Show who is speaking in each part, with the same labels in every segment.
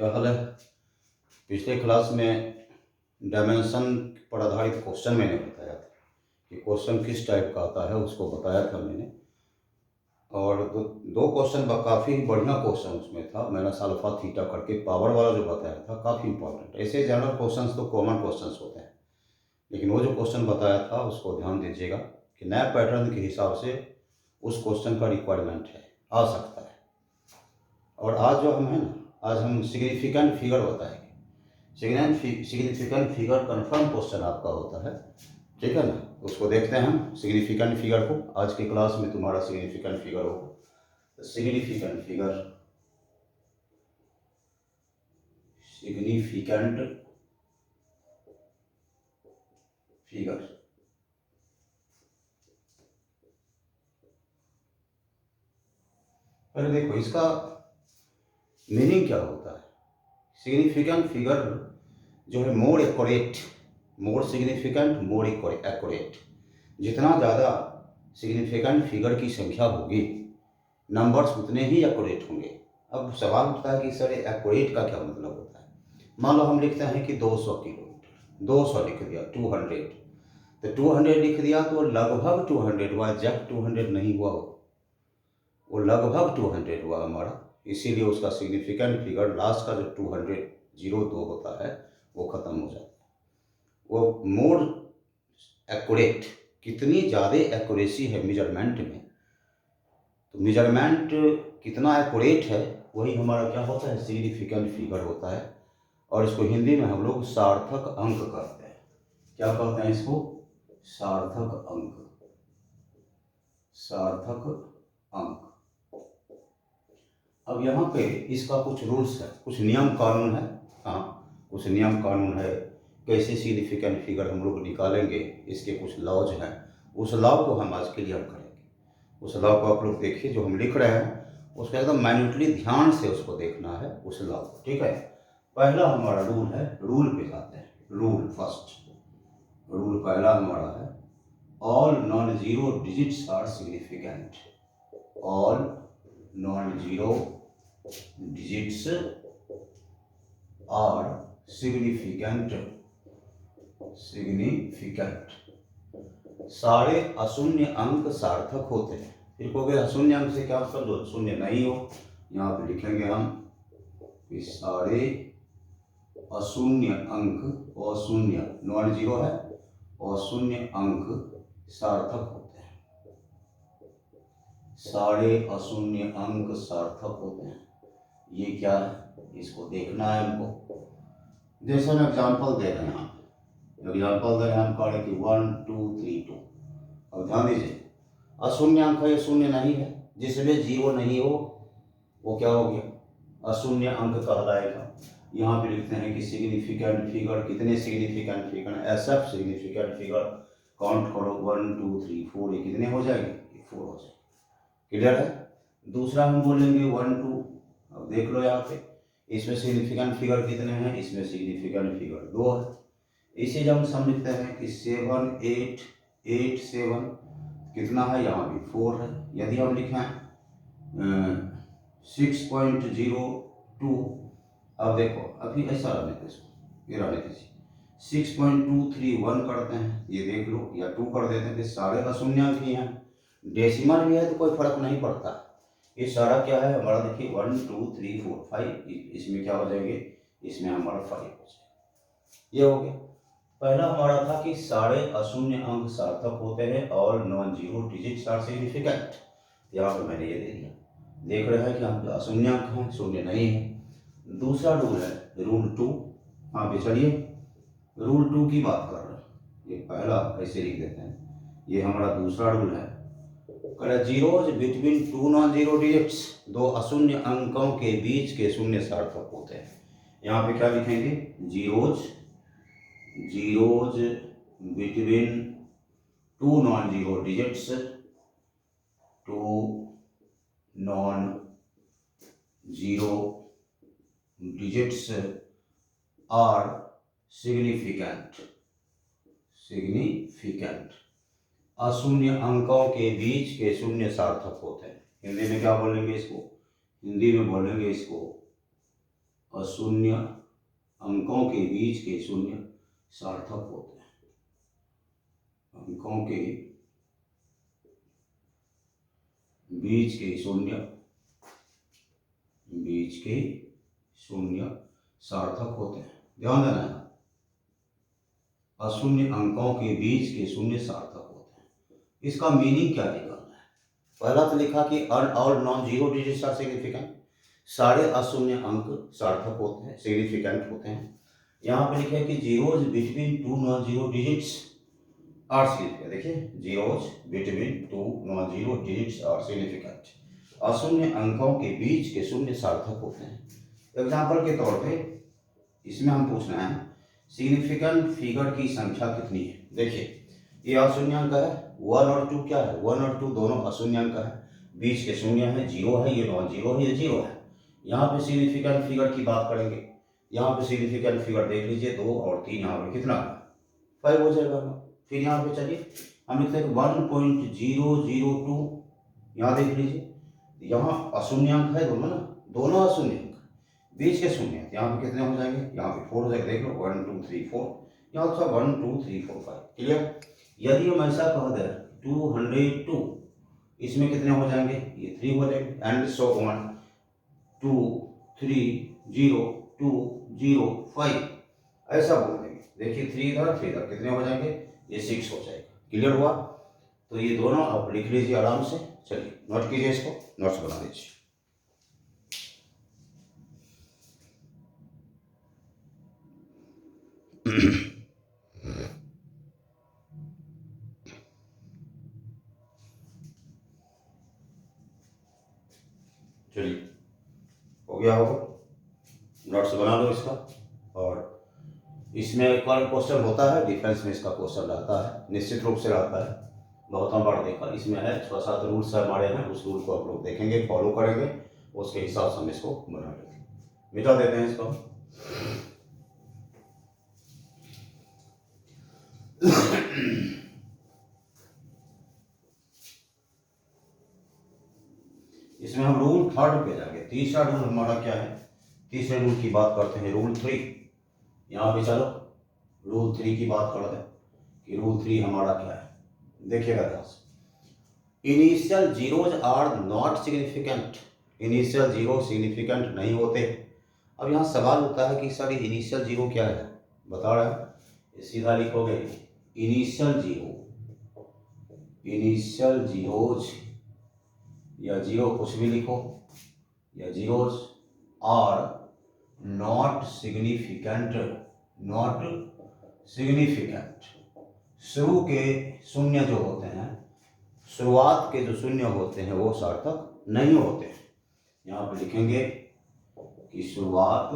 Speaker 1: क्या हाल है। पिछले क्लास में डायमेंशन पर आधारित क्वेश्चन मैंने बताया था कि क्वेश्चन किस टाइप का आता है, उसको बताया था मैंने। और दो क्वेश्चन काफ़ी बढ़िया क्वेश्चन उसमें था। मैंने अल्फा थीटा करके पावर वाला जो बताया था काफ़ी इंपॉर्टेंट। ऐसे जनरल क्वेश्चंस तो कॉमन क्वेश्चंस होते हैं, लेकिन वो जो क्वेश्चन बताया था उसको ध्यान दीजिएगा कि नए पैटर्न के हिसाब से उस क्वेश्चन का रिक्वायरमेंट है, आ सकता है। और आज जो हम है ना, आज हम सिग्निफिकेंट फिगर बताएंगे। सिग्निफिकेंट फिगर कन्फर्म क्वेश्चन आपका होता है, ठीक है ना। उसको देखते हैं हम सिग्निफिकेंट फिगर को। आज की क्लास में तुम्हारा सिग्निफिकेंट फिगर हो, सिग्निफिकेंट फिगर, सिग्निफिकेंट फिगर। पहले देखो इसका मीनिंग क्या होता है। सिग्निफिकेंट फिगर जो है more accurate, more significant more accurate. जितना ज़्यादा सिग्निफिकेंट फिगर की संख्या होगी, नंबर्स उतने ही एक्यूरेट होंगे। अब सवाल उठता है कि सर एक्यूरेट का क्या मतलब होता है। मान लो हम लिखते हैं कि 200 किलोमीटर, 200 लिख दिया, 200, तो 200 लिख दिया तो लगभग 200 हुआ, एग्जैक्ट 200 नहीं हुआ, वो लगभग 200 हुआ हमारा। इसीलिए उसका सिग्निफिकेंट फिगर लास्ट का जो 200 02 होता है वो ख़त्म हो जाता है। वो मोर एक्यूरेट, कितनी ज़्यादा एक्यूरेसी है मेजरमेंट में, तो मेजरमेंट कितना एक्यूरेट है वही हमारा क्या होता है, सिग्निफिकेंट फिगर होता है। और इसको हिंदी में हम लोग सार्थक अंक कहते हैं। क्या कहते हैं इसको, सार्थक अंक, सार्थक अंक। अब यहाँ पे इसका कुछ रूल्स है, कुछ नियम कानून है। हाँ, कुछ नियम कानून है, कैसे सिग्निफिकेंट फिगर हम लोग निकालेंगे, इसके कुछ लॉज हैं। उस लॉ को हम आज क्लियर करेंगे। उस लॉ को आप लोग देखिए, जो हम लिख रहे हैं उसको एकदम माइन्यूटली ध्यान से उसको देखना है, उस लॉ को, ठीक है। पहला हमारा रूल है, रूल पे जाते हैं। रूल फर्स्ट, रूल पहला हमारा है, all non zero digits are significant. All non zero digits are significant, significant. सारे अशून्य अंक सार्थक होते हैं। फिर कहोगे अशून्य अंक से क्या मतलब, जो शून्य नहीं हो। यहाँ पे लिखेंगे हम कि सारे अशून्य अंक, अशून्य नॉन जीरो है, अशून्य अंक सार्थक होते हैं। सारे अशून्य अंक सार्थक होते हैं। ये क्या है, इसको देखना है हमको। जैसे हम एग्जाम्पल दे रहे हैं, एग्जाम्पल दे रहे हैं हम, कह रहे कि 1 2 3 2। अब ध्यान दीजिए, अशून्य अंक है, शून्य नहीं है, जिसमें जीरो नहीं हो वो क्या हो गया, अशून्य अंक कहलाएगा। यहाँ पे लिखते हैं कि सिग्निफिकेंट फिगर, कितने significant figure, SF significant figure count करो, 1 2 3 4, ये कितने हो जाएंगे, 4 हो जाएंगे। क्लियर है। दूसरा हम बोलेंगे 1 2, अब देख लो यहाँ पे, इसमें सिग्निफिकेंट फिगर कितने हैं, इसमें सिग्निफिकेंट फिगर 2 है। इसी जब हम लिखते हैं कि 7 8 8 7, कितना है, यहाँ भी 4 है। यदि हम लिखें 6.02, अब देखो अभी ऐसा रहने दे, इसको ये रहने दीजिए, 6.231 करते हैं, ये देख लो, या 2 कर देते हैं, कि सारे अशून्याङ्क ही हैं। डेसिमल भी है तो कोई फर्क नहीं पड़ता। ये सारा क्या है हमारा, देखिए 1 2 3 4 5, इसमें क्या हो जाएंगे, इसमें हमारा 5 हो जाएगा। ये हो गया। पहला हमारा था कि सारे अशून्य अंक सार्थक होते हैं, और non zero digits are significant. यहाँ पर मैंने ये दे दिया, देख रहे हैं कि हम अशून्य अंक हैं, शून्य नहीं है। दूसरा रूल है रूल 2। हाँ भी चलिए, रूल 2 की बात कर रहे हैं। ये पहला ऐसे लिख देते हैं, ये हमारा दूसरा रूल है। Zeros between two non zero digits, दो अशून्य अंकों के बीच के शून्य सार्थक होते हैं। यहाँ पे क्या लिखेंगे, zeros, zeros between two non zero digits, two non zero digits are significant, significant. अशून्य अंकों के बीच के शून्य सार्थक होते हैं। हिंदी में क्या बोलेंगे इसको, हिंदी में बोलेंगे इसको अशून्य अंकों के बीच के शून्य सार्थक होते हैं। अंकों के बीच के शून्य सार्थक होते हैं। ध्यान देना है, अशून्य अंकों के बीच के शून्य सार्थक होते हैं। इसका मीनिंग क्या निकालना है? पहला तो लिखा कि all non zero digits are significant, सारे अशून्य अंक सार्थक होते हैं, सिग्निफिकेंट होते हैं। यहाँ पे लिखा है कि zeros between two non zero digits are significant. देखिए, zeros between two non zero digits are significant, अशून्य अंकों के बीच के शून्य सार्थक होते हैं। एग्जाम्पल के तौर पे इसमें हम पूछ रहे हैं सिग्निफिकेंट फिगर की संख्या कितनी है। देखिए, ये अशून्य अंक है, 1 और 2 क्या है, 1 और 2 दोनों अशून्य अंक है, बीच के शून्य है, जीरो है, ये नॉन जीरो है, ये जीरो है। यहाँ पे सिग्निफिकेंट फिगर की बात करेंगे, यहाँ पे सिग्निफिकेंट फिगर देख लीजिए 2 और 3, यहाँ पे कितना 5 हो जाएगा। फिर यहाँ पे चलिए हम लिखते हैं 1.002, यहाँ देख लीजिए, यहाँ अशून्य अंक है दोनों ना, दोनों अशून्य अंक, बीच के शून्य, यहाँ पे कितने हो जाएंगे, यहाँ पे 4 हो जाएगा। देख लो 1 2 3 4, यहाँ था 1 2 3 4 5। क्लियर? यदि हम ऐसा कह दें 202, इसमें कितने हो जाएंगे, ये 3 हो जाएंगे, एंड सो ऑन 2 3 0 2 0 5, ऐसा बोल देंगे। देखिए 3 इधर 3 इधर, कितने हो जाएंगे, ये 6 हो जाएगा। क्लियर हुआ? तो ये दोनों आप लिख लीजिए आराम से। चलिए नोट कीजिए, इसको नोट्स बना लीजिए। चलिए, हो गया होगा, नोट्स बना लो इसका। और इसमें एक और क्वेश्चन होता है, डिफेंस में इसका क्वेश्चन रहता है, निश्चित रूप से रहता है, बहुत हम बार देखा। इसमें है 6-7 रूल्स हमारे हैं, उस रूल को आप लोग देखेंगे, फॉलो करेंगे, उसके हिसाब से हम इसको बना लेंगे। मिटा देते हैं इसको। इसमें हम रूल 3 पे जाएंगे। तीसरा रूल हमारा क्या है, तीसरे रूल की बात करते हैं, रूल 3। यहाँ पे चलो रूल 3 की बात करते हैं कि रूल 3 हमारा क्या है। देखिएगा ध्यान से, initial zeros are not significant, initial zero significant नहीं होते। अब यहाँ सवाल होता है कि सर इनिशियल जीरो क्या है, बता रहे हैं, सीधा लिखोगे इनिशियल जीरोज या जीरो कुछ भी लिखो, या जीरोज आर नॉट सिग्निफिकेंट, शुरू के शून्य जो होते हैं, शुरुआत के जो शून्य होते हैं वो सार्थक नहीं होते। यहाँ पे लिखेंगे कि शुरुआत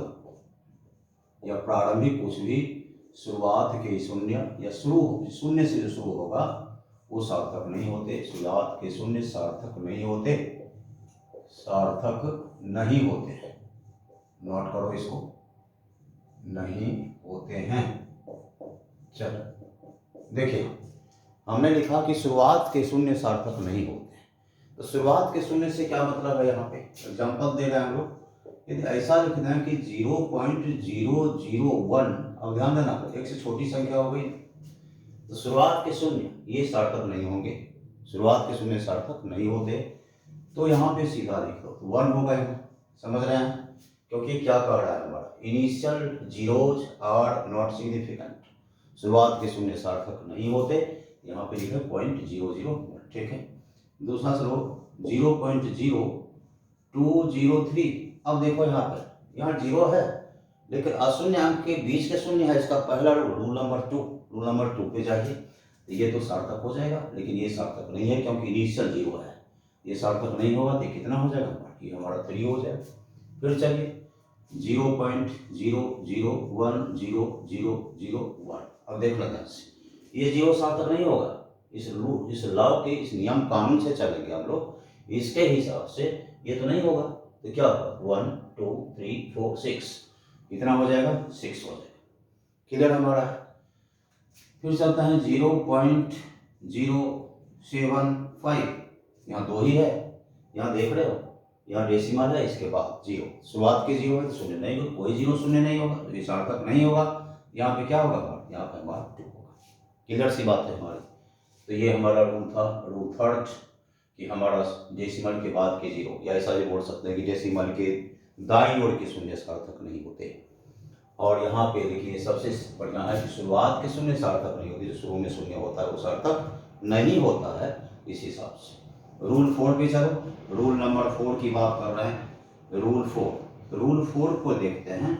Speaker 1: या प्रारंभिक कुछ भी शुरुआत के शून्य या शून्य से जो शुरू होगा वो सार्थक नहीं होते। शुरुआत के शून्य सार्थक नहीं होते, नोट करो इसको, नहीं होते हैं। चलो देखिए, हमने लिखा कि शुरुआत के शून्य सार्थक नहीं होते। तो शुरुआत के शून्य से क्या मतलब है, यहाँ पे एग्जांपल दे रहे हैं हम लोग। यदि ऐसा लिख दें कि 0.001, अब ध्यान देना, एक से छोटी संख्या हो गई, तो शुरुआत के शून्य ये सार्थक नहीं होंगे, शुरुआत के शून्य सार्थक नहीं होते। तो यहाँ पे सीधा लिख दो 1 हो गए, समझ रहे हैं, क्योंकि क्या कह रहा है हमारा, initial zeros are not significant, शुरुआत के शून्य सार्थक नहीं होते। यहाँ पे लिखे 0.001, ठीक है। दूसरा स्लो 0.0203। अब देखो यहाँ पर, यहाँ 0 है लेकिन अशून्य अंक के बीच के शून्य है, इसका पहला रूल नंबर 2 पे जाइए, तो ये तो सार्थक हो जाएगा, लेकिन ये सार्थक नहीं है क्योंकि इनिशियल 0 है, ये सार्थक नहीं होगा। तो कितना हो जाएगा, ये हमारा 3 हो जाएगा। फिर चलिए 0.0010001, अब देख लेते हैं, ये 0 सार्थक नहीं होगा। इस लॉ के, इस नियम कानून से चलेंगे हम लोग, इसके हिसाब से ये तो नहीं होगा। तो क्या होगा, 1 2 3 4 6, कितना हो जाएगा, 6 हो जाएगा। क्लियर हमारा। फिर चलता है 0.075, यहाँ 2 ही है, यहाँ देख रहे हो, यहाँ डेसिमल है, इसके बाद जीरो, शुरुआत के जीरो है तो शून्य नहीं होगा, कोई जीरो शून्य नहीं होगा, तो ये सार्थक नहीं होगा। यहाँ पे क्या होगा, यहाँ पे हमारा 2 होगा। क्लियर सी बात है हमारी। तो ये हमारा रूल था, रूल थर्ड, कि हमारा डेसिमल के बाद के जीरो, या ऐसा भी बोल सकते हैं कि डेसिमल के दाईं ओर के शून्य सार्थक नहीं होते। और यहाँ पे देखिए सबसे बढ़िया है कि शुरुआत के शून्य सार्थक नहीं होती, जो शुरू में शून्य होता है वो सार्थक नहीं होता है। इस हिसाब से रूल 4 पे चलो। रूल नंबर 4 की बात कर रहे हैं। रूल 4 को देखते हैं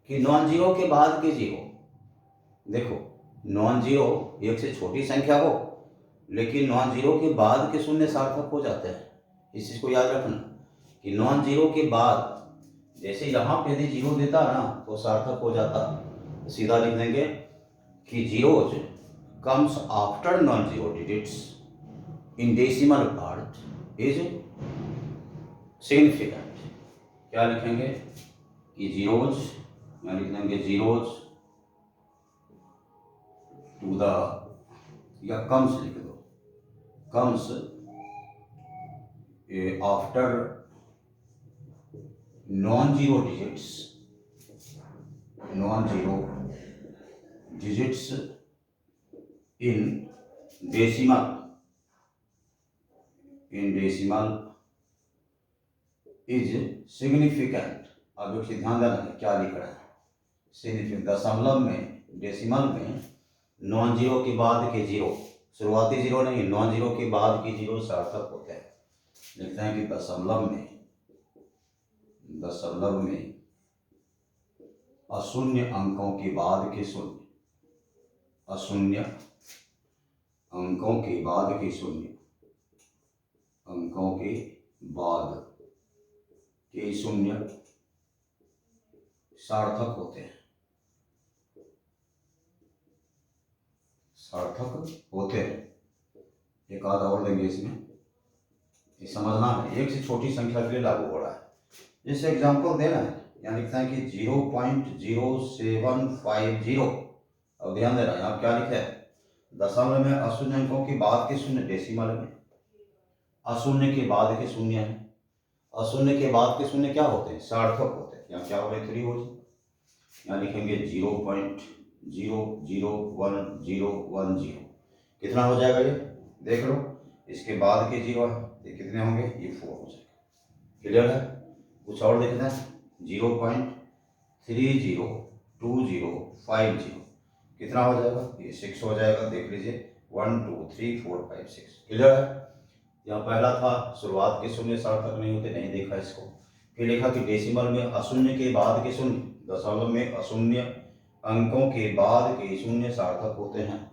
Speaker 1: कि नॉन जीरो के बाद के जीरो, देखो नॉन जीरो एक से छोटी संख्या हो, लेकिन नॉन जीरो के बाद के शून्य सार्थक हो जाते हैं। इस चीज को याद रखना कि नॉन जीरो के बाद, जैसे यहाँ पे यदि जीरो देता ना तो सार्थक हो जाता, सीधा लिख देंगे कि zeros comes after non zero digits in decimal part is significant. क्या लिखेंगे कि जीरोज, यहाँ लिख देंगे जीरोज टू द, या कम्स लिख दो, comes after non zero digits in decimal is significant. अब एक ध्यान देना है क्या लिख रहा है, सिग्निफिकेंट, दशमलव में, डेसिमल में नॉन जीरो के बाद के जीरो, शुरुआती जीरो नहीं, नॉन जीरो के बाद के जीरो सार्थक होते हैं। लिखते हैं कि दशमलव में अशून्य अंकों के बाद के शून्य, अशून्य अंकों के बाद के शून्य, अंकों के बाद के शून्य सार्थक होते हैं, सार्थक होते हैं। एक आधा और देंगे इसमें, ये समझना है, एक से छोटी संख्या के लिए लागू हो रहा है। जैसे एग्जाम्पल देना है, यहाँ लिखता है कि 0.0750। अब ध्यान देना, यहाँ क्या लिखा है, दशमलव में अशून्य अंकों के बाद के शून्य, डेसिमल में अशून्य के बाद के शून्य है, अशून्य के बाद के शून्य क्या होते हैं, सार्थक होते हैं। यहाँ क्या हो रहे, 3 हो जाए, यहाँ लिखेंगे 0.001010। कितना हो जाएगा ये देख लो, इसके बाद के जीरो है, ये कितने होंगे, ये 4 हो जाएगा। क्लियर है। कुछ और देखना है, 0.302050 कितना हो जाएगा, ये 6 हो जाएगा। देख लीजिए 1 2 3 4 5 6। क्लियर है। यहाँ पहला था शुरुआत के शून्य सार्थक नहीं होते, नहीं देखा इसको। फिर लिखा कि डेसिमल में अशून्य के बाद के शून्य, दशमलव में अशून्य अंकों के बाद के शून्य सार्थक होते हैं।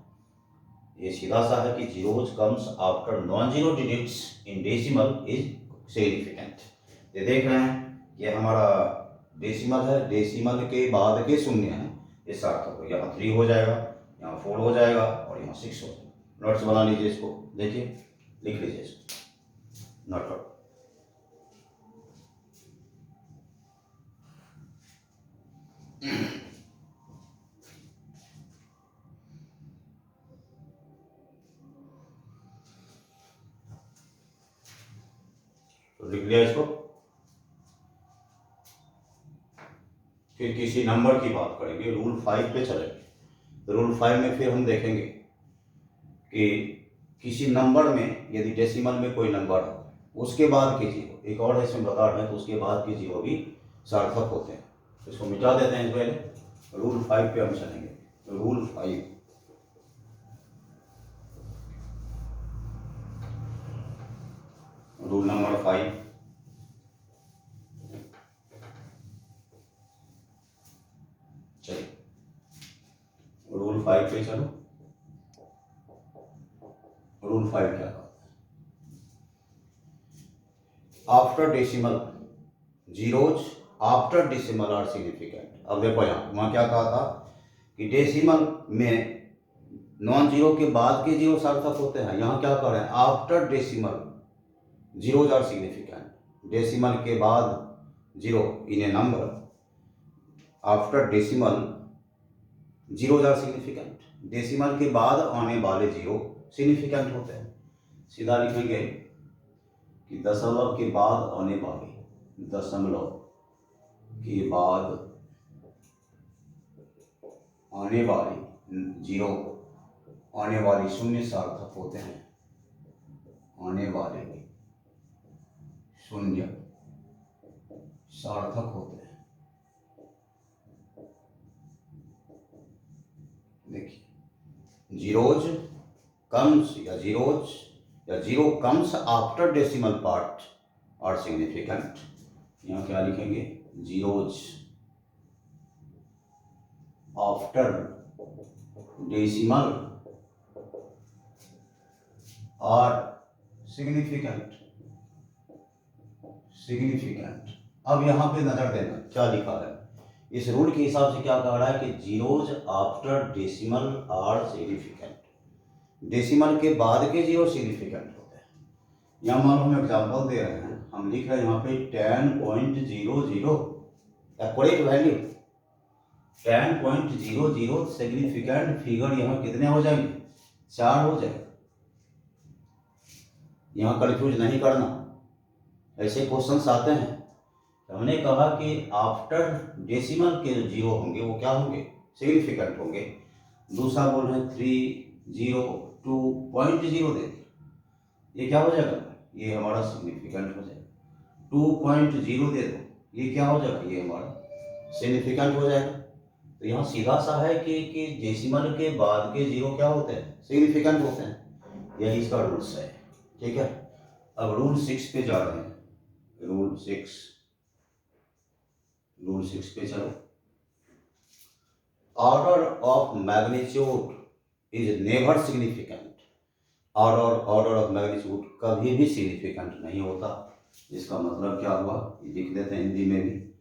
Speaker 1: ये सीधा सा है कि zeros comes after non zero digits in decimal is significant. ये देख रहे हैं, ये हमारा डेसिमल है, डेसिमल के बाद के शून्य है, ये सार्थक हो। यहाँ 3 हो जाएगा, यहाँ 4 हो जाएगा और यहाँ 6 हो जाएगा। नोट्स बना लीजिए इसको, देखिए लिख लीजिए इसको, नोट। तो लिख लिया इसको। फिर किसी नंबर की बात करेंगे, रूल 5 पे चलेंगे। तो रूल 5 में फिर हम देखेंगे कि किसी नंबर में यदि डेसिमल में कोई नंबर हो, उसके बाद के जीरो, एक और इसमें बता रहे हैं, तो उसके बाद के जीरो भी सार्थक होते हैं। तो इसको मिटा देते हैं पहले, रूल 5 पे हम चलेंगे। रूल 5, रूल नंबर 5, चलिए रूल 5 पे चलो। रूल 5 क्या कहता है, after decimal zeros after decimal are significant. अब देखो यहाँ, वहाँ क्या कहा था कि डेसिमल में नॉन जीरो के बाद के जीरो सार्थक होते हैं। यहाँ क्या कर रहे हैं, after decimal zeros are significant. Decimal के बाद zero in a number, after decimal zeros are significant. Decimal के बाद आने वाले जीरो सिग्निफिकेंट होते हैं। सीधा लिखेंगे कि दशमलव के बाद आने वाली, दशमलव के बाद आने वाली जीरो, आने वाली शून्य सार्थक होते हैं, आने वाले शून्य सार्थक होते हैं। देखिए जीरोज कम्स या zero comes after decimal part are significant. यहाँ क्या लिखेंगे, zeros after decimal are significant. अब यहां पे नजर देना क्या लिखा है, इस रूल के हिसाब से क्या कह रहा है कि zeros after decimal are significant, decimal के बाद के जीरो सिग्निफिकेंट होते हैं। यहाँ मान लो हम एग्जाम्पल दे रहे हैं, हम लिख रहे हैं यहाँ पे 10.00 एक्यूरेट वैल्यू, 10.00 सिग्निफिकेंट फिगर यहाँ कितने हो जाएंगे, 4 हो जाएगा। यहाँ कंफ्यूज नहीं करना, ऐसे क्वेश्चंस आते हैं। हमने कहा कि आफ्टर डेसिमल के जो जीरो होंगे वो क्या होंगे, सिग्निफिकेंट होंगे। दूसरा बोल रहे हैं 302.0 दे दिया, ये क्या हो जाएगा, ये हमारा सिग्निफिकेंट हो जाएगा। 2.0 दे दो, ये क्या हो जाएगा, ये हमारा सिग्निफिकेंट हो जाएगा। तो यहाँ सीधा सा है कि डेसिमल के बाद के जीरो क्या होते हैं, सिग्निफिकेंट होते हैं। यही इसका रूल्स है, ठीक है। अब रूल 6 पे जा रहे हैं, रूल 6 पे चलो। Order of magnitude is never significant. Order of magnitude कभी भी सिग्निफिकेंट नहीं होता। इसका मतलब क्या हुआ, ये लिख देते हैं हिंदी में भी,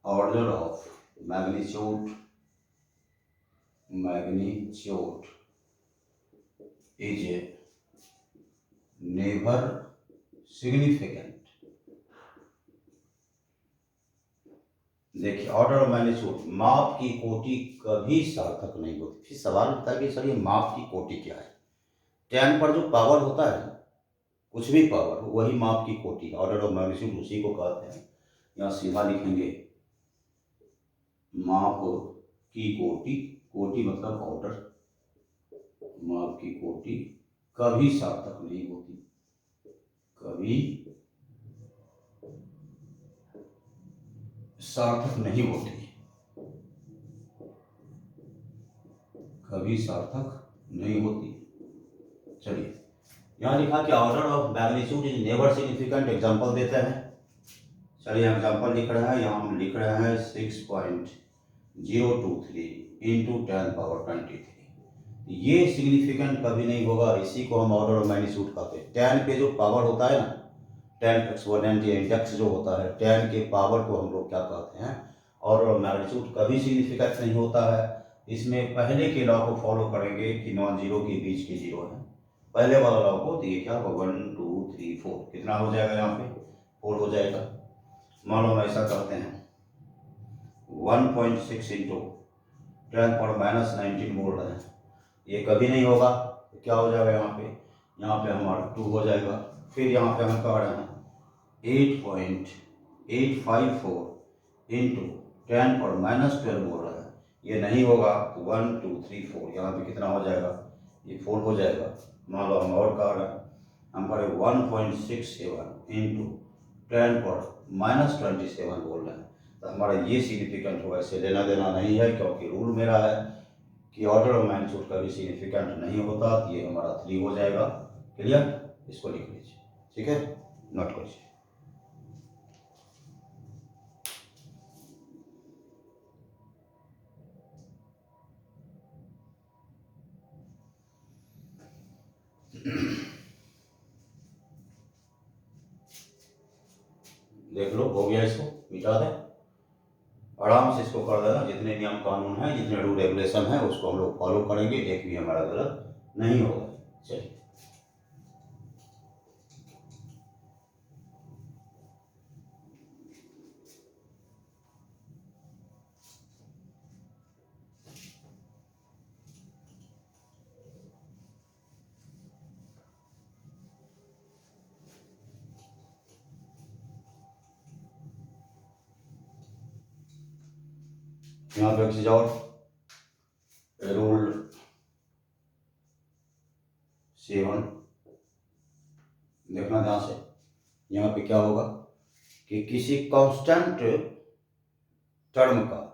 Speaker 1: order of magnitude is never significant. देखिए ऑर्डर ऑफ मैग्नीट्यूड, माप की कोटि कभी सार्थक नहीं होती। फिर सवाल उठता है कि सर ये माप की कोटि क्या है। 10 पर जो पावर होता है, कुछ भी पावर, वही माप की कोटि, ऑर्डर ऑफ मैग्नीट्यूड उसी को कहते हैं। यहाँ सीधा लिखेंगे माप की कोटि, कोटि मतलब ऑर्डर, माप की कोटि कभी सार्थक नहीं होती, कभी सार्थक नहीं होती, कभी सार्थक नहीं होती। चलिए यहाँ लिखा कि order of magnitude is never significant, example देते हैं। चलिए एग्जांपल लिख रहे हैं, यहाँ हम लिख रहे हैं 6.023 इंटू 10⁻23। ये सिग्निफिकेंट कभी नहीं होगा, इसी को हम ऑर्डर ऑफ मैग्नीट्यूड कहते हैं। 10 पे जो पावर होता है ना, 10 एक्सपोनेंट या इंडेक्स जो होता है, 10 के पावर को हम लोग क्या कहते हैं, ऑर्डर ऑफ मैग्नीट्यूड कभी सिग्निफिकेंट नहीं होता है। इसमें पहले के लॉ को फॉलो करेंगे कि नॉन जीरो के बीच के जीरो है, पहले वाला लॉ को, तो ये क्या होगा 1 2 3 4, कितना हो जाएगा, यहाँ पे 4 हो जाएगा। मान लो हम ऐसा करते हैं 1.6 इंटू 10⁻19 बोल रहे हैं, ये कभी नहीं होगा, तो क्या हो जाएगा यहाँ पे हमारा 2 हो जाएगा। फिर यहाँ पे हम कह रहे हैं 8.854 इंटू 10⁻12 बोल रहे हैं, ये नहीं होगा, तो 1 2 3 4 यहाँ पे कितना हो जाएगा, ये 4 हो जाएगा। मान लो हम और कह रहे हैं, हम कह रहे 1.67 इंटू 10⁻27 बोल रहे हैं, तो हमारा ये सिग्निफिकेंट होगा। इससे लेना देना नहीं है, क्योंकि रूल मेरा है कि ऑर्डर ऑफ मैग्नीट्यूड का भी सिग्निफिकेंट नहीं होता। तो ये हमारा 3 हो जाएगा। क्लियर, इसको लिख लीजिए, ठीक है, नोट करिए। देख लो, हो गया, इसको मिटा दें, आराम से इसको कर देना। जितने नियम कानून हैं, जितने रूल रेगुलेशन है, उसको हम लोग फॉलो करेंगे, एक भी हमारा गलत नहीं होगा। चलिए यहाँ पे एक चीज और, रूल 7 देखना ध्यान से। यहाँ पे क्या होगा कि किसी कांस्टेंट टर्म का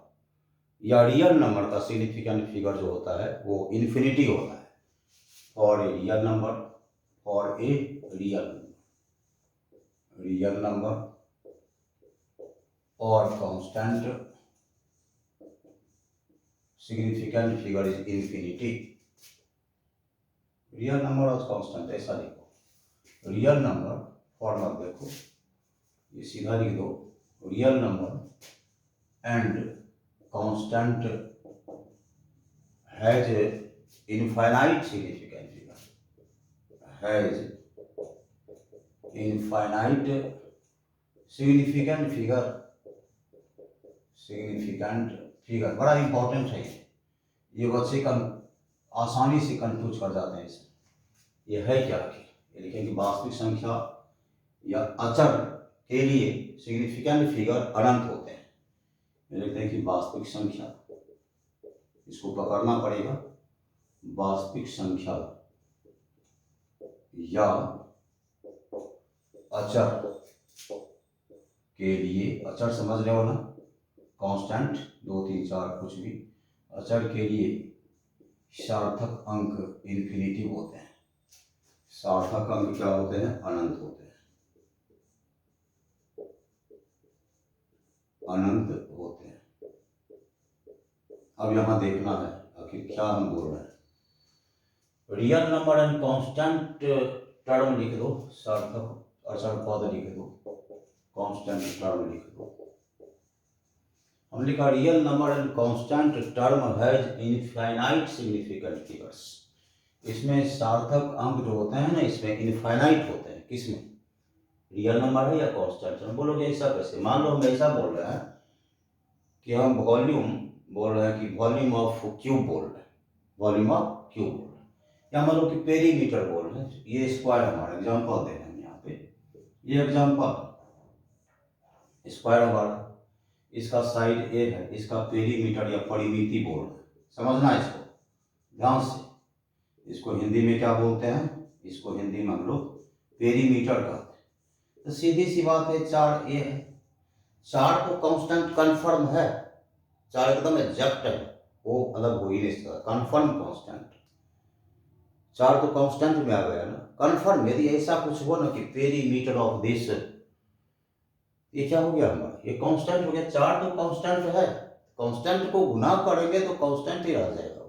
Speaker 1: या रियल नंबर का सिग्निफिकेंट फिगर जो होता है वो इन्फिनिटी होता है for a real number, for a real number और constant significant figure is infinity. Real number और कांस्टेंट ऐसा लिखो, रियल नंबर फॉर्मूला देखो, ये सीधा लिख दो, real number and constant has infinite significant figure, has infinite significant figure बड़ा इंपॉर्टेंट है ये बच्चे का आसानी से कंफ्यूज कर जाते हैं इसमें। ये है क्या कि लिखेंगे वास्तविक संख्या या अचर के लिए सिग्निफिकेंट फिगर अनंत होते हैं। लिखते हैं कि वास्तविक संख्या, इसको पकड़ना पड़ेगा, वास्तविक संख्या या अचर के लिए, अचर समझने वाला, कांस्टेंट 2 3 4 कुछ भी, अचर के लिए सार्थक अंक इन्फिनिटी होते हैं। सार्थक अंक क्या होते हैं? अनंत होते हैं, अनंत होते हैं। अब यहां देखना है आखिर क्या हम बोल रहे हैं। Real number and constant term लिख दो, सार्थक अचर पद लिख दो, कांस्टेंट टर्म लिख दो। हम लिखा real number and constant term has infinite significant figures. इसमें सार्थक अंक जो होते हैं ना, इसमें इनफाइनाइट होते हैं। किसमें? रियल नंबर है या कांस्टेंट। हम बोलोगे ऐसा कैसे? मान लो हम ऐसा बोल रहे हैं कि हम वॉल्यूम बोल रहे हैं कि वॉल्यूम ऑफ क्यूब बोल रहे हैं, वॉल्यूम ऑफ क्यूब बोल रहे हैं, या मान लो कि पेरीमीटर बोल रहे हैं। ये स्क्वायर हमारा एग्जांपल दे रहे हैं यहाँ पे, ये एग्जांपल स्क्वायर हमारा, इसका साइड ए है, इसका पेरीमीटर या परिमिति बोल रहे हैं। समझना इसको ध्यान से। इसको हिंदी में क्या बोलते हैं? इसको हिंदी में हम लोग पेरीमीटर कहते हैं। तो सीधी सी बात है, 4 ए है, 4 तो कांस्टेंट कंफर्म है, 4 एकदम एग्जैक्ट है, वो अलग हो ही नहीं सकता, कंफर्म कांस्टेंट। 4 तो कांस्टेंट में आ गया ना, कंफर्म। यदि ऐसा कुछ हो ना कि पेरीमीटर ऑफ दिस, ये क्या हो गया हमारा? ये कांस्टेंट हो गया। 4 तो कांस्टेंट है, कांस्टेंट को गुना करेंगे तो कांस्टेंट ही रह जाएगा।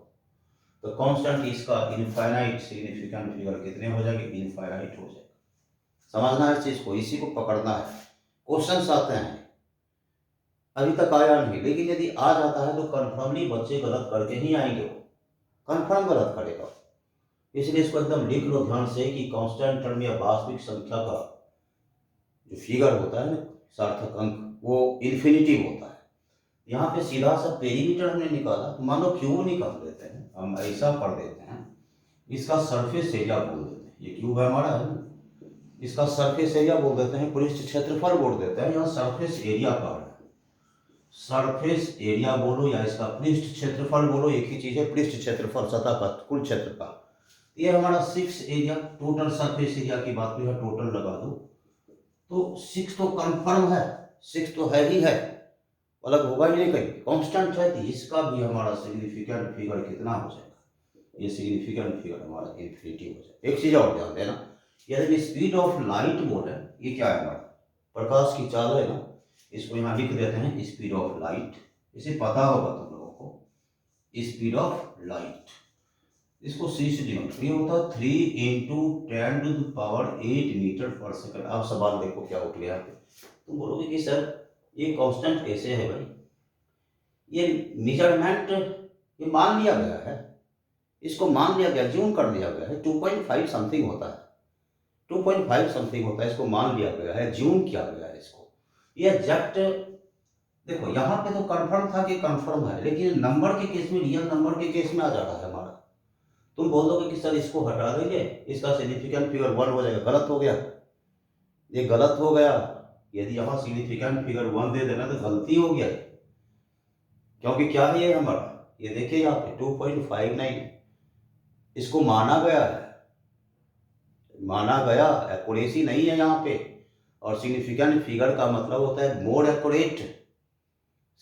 Speaker 1: तो कांस्टेंट इसका इनफाइनाइट सिग्निफिकेंट फिगर कितने हो जाएंगे? इनफाइनाइट हो जाएगा। समझना है इस चीज को, इसी को पकड़ना है। क्वेश्चंस आते हैं, अभी तक आया नहीं, लेकिन यदि आ जाता है तो कन्फर्मली बच्चे गलत करके ही आएंगे, वो कंफर्म गलत करेगा। इसलिए इसको एकदम लिख लो ध्यान से कि कांस्टेंट टर्म या वास्तविक संख्या का जो फिगर होता है ना, सार्थक अंक, वो इन्फिनिटी होता है। यहाँ पे सीधा सा पेरीमीटर हमने निकाला, तो मान लो क्यूब निकाल देते हैं, हम ऐसा पढ़ देते हैं, इसका सरफेस एरिया बोल देते हैं। ये क्यूब है हमारा, है ना, इसका सरफेस एरिया बोल देते हैं, पृष्ठ क्षेत्रफल बोल देते हैं। यहाँ सरफेस एरिया का है, सरफेस एरिया बोलो या इसका पृष्ठ क्षेत्रफल बोलो, एक ही चीज है। पृष्ठ क्षेत्रफल सतह का कुल क्षेत्र का, ये हमारा 6 एरिया, टोटल सरफेस एरिया की बात हुई है, टोटल लगा दो तो 6 तो कंफर्म है, 6 तो है ही है, अलग होगा ही नहीं कहीं, कांस्टेंट है। तो इसका भी हमारा सिग्निफिकेंट फिगर कितना हो जाएगा? ये सिग्निफिकेंट फिगर हमारा इन्फिनिटी हो जाएगा। एक चीज और ध्यान देना, यदि स्पीड ऑफ लाइट बोले, ये क्या है हमारा? प्रकाश की चाल है ना, इसको यहाँ लिख देते हैं स्पीड ऑफ लाइट। इसे पता होगा तुम लोगों को, स्पीड ऑफ लाइट, इसको सी से डिनोट ये होता है 3 × 10⁸ मीटर पर सेकंड। अब सवाल देखो क्या उठ गया। तुम बोलोगे कि सर ये कांस्टेंट कैसे है भाई? ये मेजरमेंट ये मान लिया गया है, इसको मान लिया गया, ज्यूम कर लिया गया है, 2.5 समथिंग होता है, 2.5 समथिंग होता है, इसको मान लिया गया है, ज्यूम किया गया है इसको। ये एग्जैक्ट देखो, यहाँ पे तो कंफर्म था कि कंफर्म है, लेकिन नंबर के केस में, रियल नंबर के केस में आ जा रहा है हमारा। तुम बोलोगे कि सर इसको हटा देंगे, इसका सिग्निफिकेंट फिगर 1 हो जाएगा। गलत हो गया, ये गलत हो गया। यदि यहाँ सिग्निफिकेंट फिगर 1 दे देना तो गलती हो गया। क्योंकि क्या है ये हमारा, ये देखिए यहाँ पे 2.59 इसको माना गया है, माना गया, एक्यूरेसी नहीं है यहाँ पे। और सिग्निफिकेंट फिगर का मतलब होता है मोर एक्यूरेट।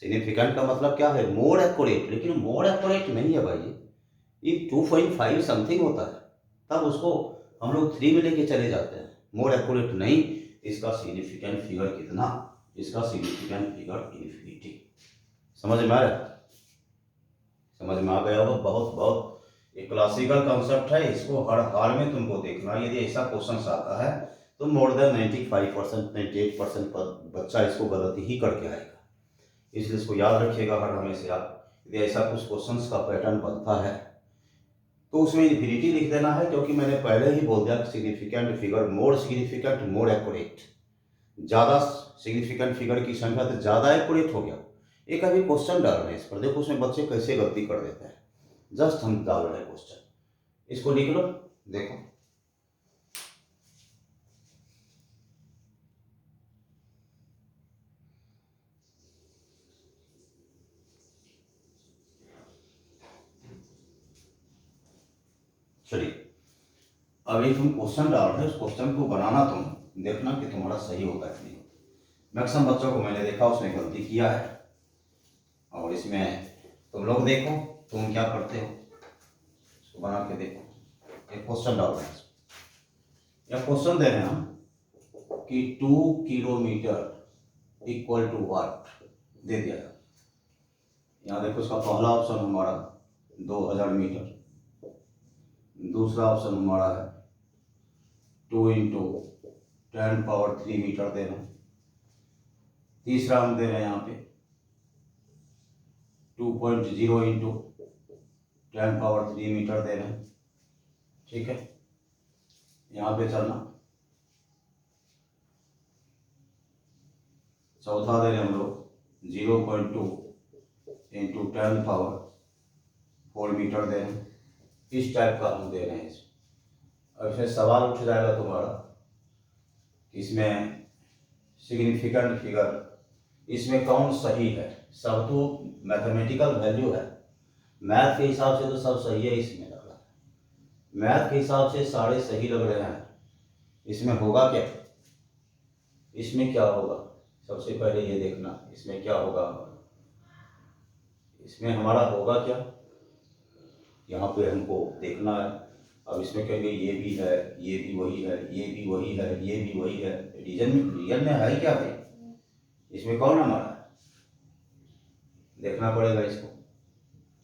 Speaker 1: सिग्निफिकेंट का मतलब क्या है, मोर एक्यूरेट, लेकिन मोर एक्यूरेट नहीं है भाई, ये 2.5 समथिंग होता है, तब उसको हम लोग 3 में लेके चले जाते हैं, मोर एक्यूरेट नहीं। इसका सिग्निफिकेंट फिगर कितना, इसका सिग्निफिकेंट फिगर इन्फिनिटी। समझ में आ रहा है, समझ में आ गया होगा। बहुत बहुत एक क्लासिकल कॉन्सेप्ट है, इसको हर हाल में तुमको देखना। यदि ऐसा क्वेश्चन आता है तो मोर देन 95%, 98% बच्चा इसको गलत ही करके आएगा, इसलिए इसको याद रखिएगा हर हमेशा। यदि ऐसा कुछ क्वेश्चन का पैटर्न बनता है तो उसमें इन्फिनिटी लिख देना है, क्योंकि मैंने पहले ही बोल दिया कि significant figure more significant more accurate, ज़्यादा सिग्निफिकेंट फिगर की संख्या तो ज़्यादा एक्यूरेट हो गया। एक अभी क्वेश्चन डाल रहे हैं इस पर, देखो उसमें बच्चे कैसे गलती कर देते हैं। जस्ट हम डाल रहे हैं क्वेश्चन, इसको लिख लो, देखो। चलिए, अभी तुम क्वेश्चन डाल रहे हो, उस क्वेश्चन को बनाना तुम देखना कि तुम्हारा सही होता है कि नहीं। मैक्सिमम बच्चों को मैंने देखा उसने गलती किया है, और इसमें तुम लोग देखो तुम क्या करते हो, इसको बना के देखो। एक क्वेश्चन डाल रहे हैं, या क्वेश्चन दे रहे हैं हम कि 2 किलोमीटर इक्वल टू वाट दे दिया है। यहाँ देखो इसका पहला ऑप्शन हमारा 2000 मीटर, दूसरा ऑप्शन हमारा है 2 × 10⁻³ मीटर दे रहे हैं, तीसरा हम दे रहे हैं यहाँ पे 2.0 × 10⁻³ मीटर दे रहे हैं। ठीक है, यहाँ पे चलना। चौथा दे रहे हैं हम लोग 0.2 × 10⁻⁴ मीटर दे रहे हैं। इस टाइप का हम दे रहे हैं। अब इसमें सवाल उठ जाएगा तुम्हारा, इसमें सिग्निफिकेंट फिगर इसमें कौन सही है। सब तो मैथमेटिकल वैल्यू है, मैथ के हिसाब से तो सब सही है, इसमें लग रहा है मैथ के हिसाब से सारे सही लग रहे हैं। इसमें होगा क्या, इसमें क्या होगा, सबसे पहले ये देखना इसमें क्या होगा। इसमें हमारा होगा क्या, यहाँ पे हमको देखना है। अब इसमें कहेंगे ये भी है, ये भी वही है, ये भी वही है, ये भी वही है, रियल में है क्या भाई, इसमें कौन हमारा है, देखना पड़ेगा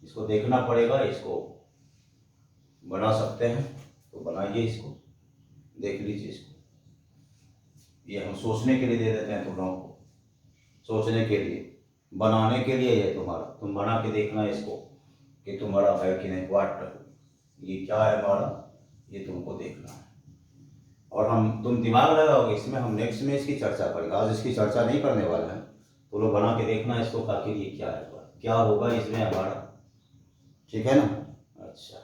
Speaker 1: इसको देखना पड़ेगा। इसको बना सकते हैं तो बनाइए, इसको देख लीजिए। इसको ये हम सोचने के लिए दे देते हैं तुम लोगों को, सोचने के लिए, बनाने के लिए ये तुम्हारा, तुम बना के देखना इसको कि तुम्हारा है कि नहीं। वाट ये क्या है हमारा, ये तुमको देखना है। और तुम दिमाग लगाओगे इसमें, हम नेक्स्ट में इसकी चर्चा करेंगे, आज इसकी चर्चा नहीं करने वाले हैं। तो लोग बना के देखना इसको, आखिर ये क्या है, क्या होगा इसमें हमारा। ठीक है ना। अच्छा,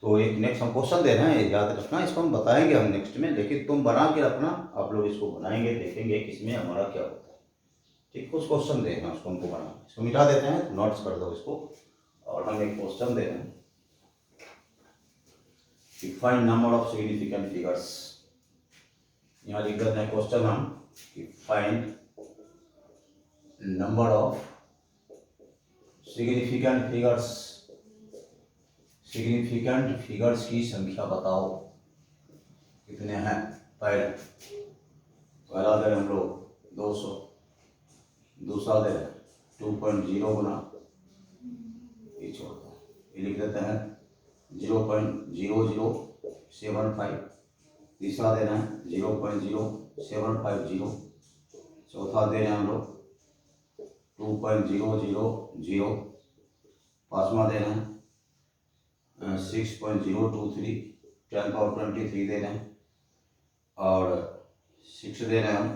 Speaker 1: तो एक नेक्स्ट हम क्वेश्चन दे रहे हैं, याद रखना, इसको हम बताएंगे हम नेक्स्ट में, लेकिन तुम बना के रखना। आप लोग इसको बनाएंगे, देखेंगे कि इसमें हमारा क्या होता है। ठीक, कुछ क्वेश्चन देना उसको हमको बनाना, इसको मिटा देते हैं, नोट्स कर दो इसको। और हम एक क्वेश्चन दे रहे हैं कि find number of significant figures. यहाँ लिख देते हैं क्वेश्चन हम कि find number of significant figures, significant figures की संख्या बताओ कितने हैं। पहला दे हम लोग 200, दूसरा दे 2.0 गुना, ये छोड़ दो, ये लिख देते हैं 0.0075, तीसरा दे रहे हैं 0.0750, चौथा दे रहे हैं हम लोग 2.000, पाँचवा दे रहे हैं 6.023, 10⁻23 दे रहे हैं, और 6 दे रहे हैं हम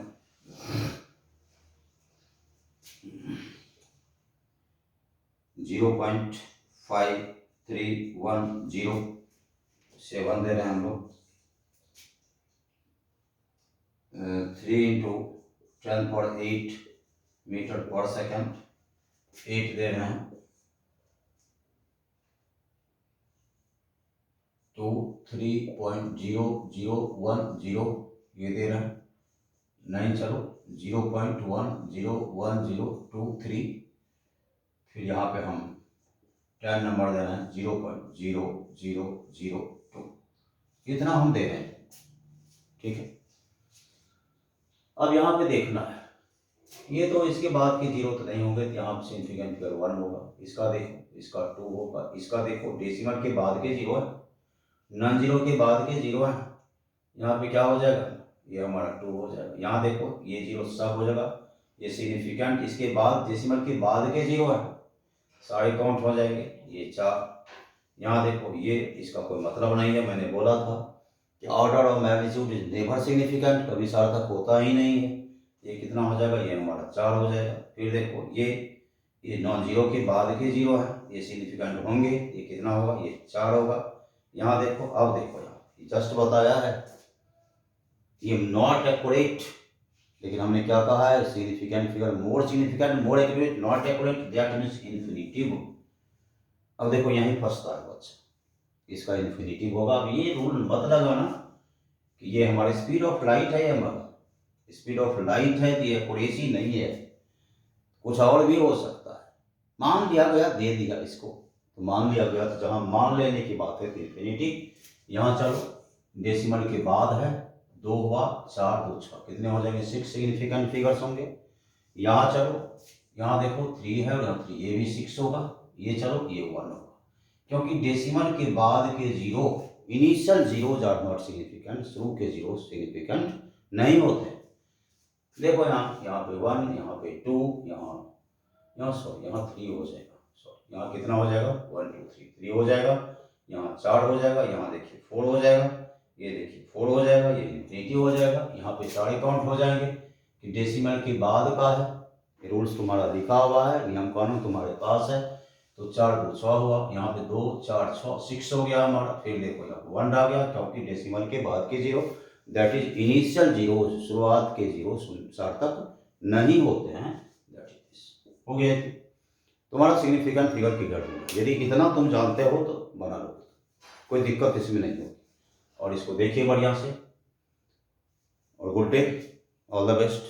Speaker 1: 0.5310, 7 दे रहे हैं हम लोग 3 × 10⁸, मीटर पर सेकंड, 8 दे रहे हैं, 23.0010 ये दे रहे हैं, नहीं चलो 0.101023, फिर यहाँ पे हम 10 नंबर दे रहे हैं 0.0002, इतना हम दे रहे हैं। ठीक है, अब यहाँ पे देखना है, ये तो इसके बाद के जीरो तो नहीं होंगे, तो यहाँ सिग्निफिकेंट फिगर 1 होगा, इसका देखो, इसका 2 होगा, इसका देखो डेसिमल के बाद के जीरो है, नॉन जीरो के बाद के जीरो है, यहाँ पे क्या हो जाएगा, ये हमारा 2 हो जाएगा। यहाँ देखो ये जीरो सब हो जाएगा, ये सिग्निफिकेंट इसके बाद डेसिमल के बाद के जीरो है, सारे काउंट हो जाएंगे, ये 4। यहाँ देखो ये इसका कोई मतलब नहीं है, मैंने बोला था कि order of magnitude is never significant, कभी सार्थक होता ही नहीं है। ये कितना हो जाएगा, ये हमारा 4 हो जाएगा। फिर देखो ये नॉन जीरो के बाद के जीरो है, ये सिग्निफिकेंट होंगे, ये कितना होगा, ये 4 होगा। यहाँ देखो, अब देखो यहाँ जस्ट बताया है ये नॉट एक्यूरेट, लेकिन हमने क्या कहा है, significant figure more significant more accurate, not accurate that means infinitive. अब देखो यहीं फंसता है बच्चा, इसका इन्फिनिटिव होगा। अब ये रूल मत लगाना कि ये हमारी स्पीड ऑफ लाइट है, हमारा स्पीड ऑफ लाइट है, तो ये एक्यूरेसी नहीं है, कुछ और भी हो सकता है। मान लिया गया, दे दिया इसको, तो मान लिया गया, तो जहाँ मान लेने की बात है तो इन्फिनिटी। यहाँ चलो डेसिमल के बाद है, 2 हुआ, 4 2 6, कितने हो जाएंगे, 6 सिग्निफिकेंट फिगर्स होंगे। यहाँ चलो, यहाँ देखो 3 है और यहाँ 3, ये भी 6 होगा, ये चलो ये 1 होगा, क्योंकि डेसिमल के बाद के zero, initial zeros are not significant, शुरू के जीरो सिग्निफिकेंट नहीं होते। देखो यहाँ पे 1, यहाँ पे 2, यहाँ 3 हो जाएगा, सॉरी यहाँ कितना हो जाएगा, 1 2 3 हो जाएगा, यहाँ 4 हो जाएगा, यहाँ देखिए 4 हो जाएगा, ये देखिए 4 हो जाएगा, ये इन्फिनिटी हो जाएगा। यहाँ पे सारे काउंट हो जाएंगे कि डेसिमल के बाद का है, रूल्स तुम्हारा लिखा हुआ है, नियम कानून तुम्हारे पास है। तो 4 2 6 हुआ, यहाँ पे 2 4 6 6 हो गया हमारा। फिर देखो यहाँ 1 आ गया, क्योंकि डेसिमल के बाद के zero that is initial zero, शुरुआत के जीरो सार्थक नहीं होते हैं, दैट इज हो गया। तुम्हारा सिग्निफिकेंट फिगर की गणना, यदि इतना तुम जानते हो तो बना लो, कोई दिक्कत इसमें नहीं होगी। और इसको देखिए बढ़िया से, और good day, all the best.